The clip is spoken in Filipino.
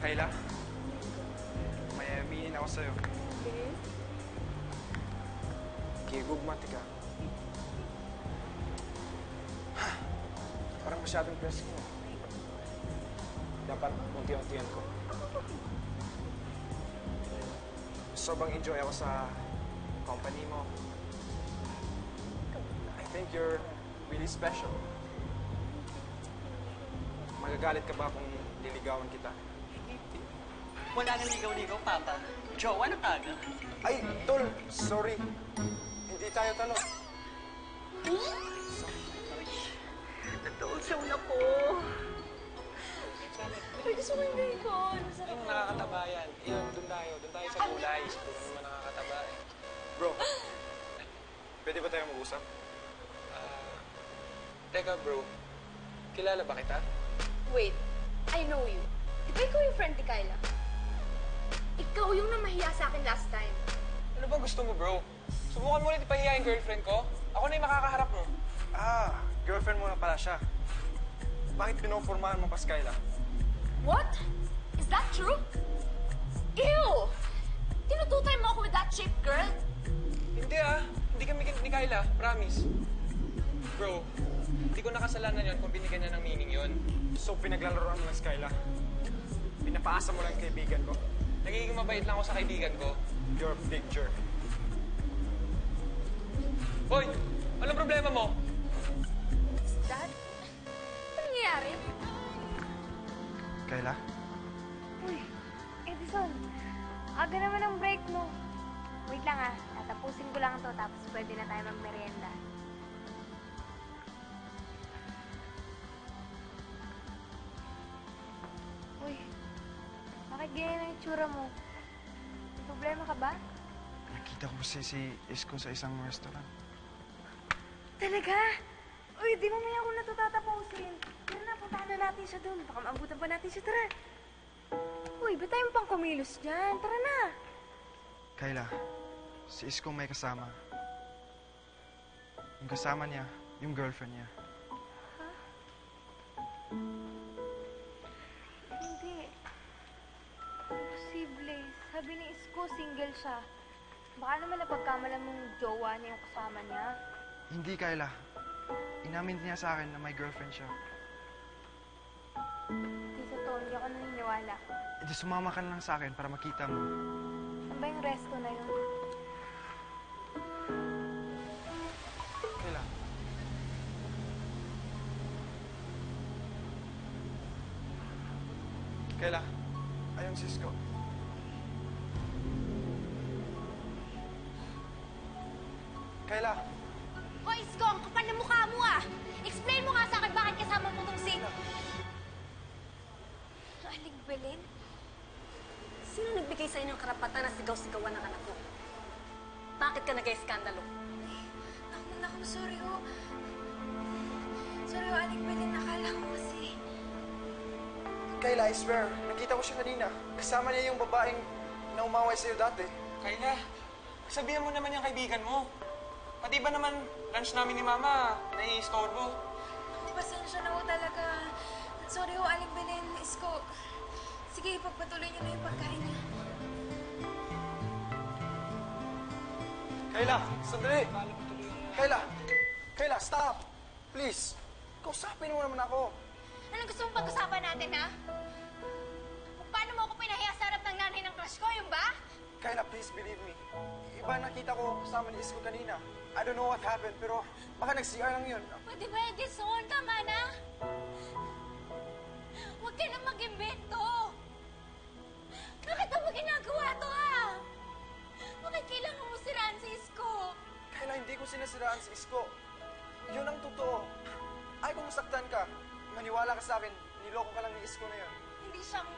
Kayla, may aminin ako sa'yo. Okay. Kigugmati ka. Parang masyadong presko. Dapat unti-untian ko. Sobrang enjoy ako sa company mo. I think you're really special. Magagalit ka ba kung liligawan kita? Wala nang ligaw-ligaw, Papa. Jowa na taga. Ay, Tol! Sorry. Hindi tayo talo. Natulsaw na ko. Pero gusto ko yung bacon. Masarap Yung nakakataba yan. Iyon, doon tayo. Doon tayo sa gulay. Doon naman nakakataba eh. Bro, pwede ba tayo mag-usap? Teka bro, kilala ba kita? Wait, I know you. Di ba ikaw yung friend ni Kyla? Ikaw yung namahiya sa akin last time. Ano bang gusto mo bro? Subukan mo ulit ipahiya yung girlfriend ko. Ako na yung makakaharap mo. Girlfriend mo na pala siya. Bakit pinoformahan mo pa si Kyla? What? Is that true? Ew! Tinututay mo ako with that cheap girl? Hindi hindi kami ni Kyla, promise. Bro, hindi ko nakasalanan yon kung binigyan niya ng meaning yon. So, pinaglalaroan mo lang si Kyla? Pinapaasa mo lang yung kaibigan ko? Nagiging mabait lang ako sa kaibigan ko. You're a big jerk. Hoy! Anong problema mo? Dad? Ano nangyayari? Kyla? Uy, Edison, aga naman ang break mo. Wait lang tatapusin ko lang to tapos pwede na tayo magmerienda. Uy, bakit ganyan ang itsura mo? May problema ka ba? Nakita ko si Isko sa isang restaurant. Talaga? Uy, di mamaya ako na ito tatapusin. Tara na, puntahan na natin siya doon. Baka maabutan pa natin siya, tara. Uy, ba't tayo pang kumilos dyan? Tara na. Kyla, si Isko may kasama. Yung kasama niya, yung girlfriend niya. Hindi. Imposible. Sabi ni Isko, single siya. Baka naman napagkamalan mong jowa niya yung kasama niya. Hindi, Kyla. Inamin niya sa akin na may girlfriend siya. Hindi totoo, hindi ako naniniwala. E di sumama ka na lang sa akin para makita mo. Saan ba yung resto na yun? Kyla. Kyla, ayun si Isko. Kyla! O, Isko, ang kapal na mukha mo Explain mo nga sa akin bakit kasama mo tong si... Aling Belen? Sino nagbigay sa inyo ng karapatan na sigaw-sigawan ng anak mo? Bakit ka nag-eskandalo? Naku, sorry ho. Sorry ho, Aling Belen. Nakala ko kasi... Kyla, I swear, nakita ko siya kanina. Kasama niya yung babaeng na umaway sa'yo dati. Kyla, sabihan mo naman yung kaibigan mo. Pati ba naman lunch namin ni Mama nai-istorbo? Naku, pasensya na ho talaga. Sorry ho, Aling Belen. Isko. Sige, ipagpatuloy niyo na yung pagkain niya. Kyla, sandali! Kyla! Kyla, stop! Please! Kausapin mo naman ako. Anong gusto mong pag-usapan natin, ha? Kung paano mo ako pinahiya sa harap ng nanay ng crush ko, yun ba? Kyla, please believe me. Iba nakita ko kasama ni Isko kanina. I don't know what happened, pero baka nag-CR lang yun. Pwede ba, Edison? Tama na. Huwag ka na mag-imbento. Bakit mo ginagawa to, Bakit kailangan mo siraan si Isko? Kyla, hindi ko sinasiraan si Isko. Yun ang totoo. Ay, kung masaktan ka, maniwala ka sa akin, niloko ka lang ni Isko na yun. Hindi siya ang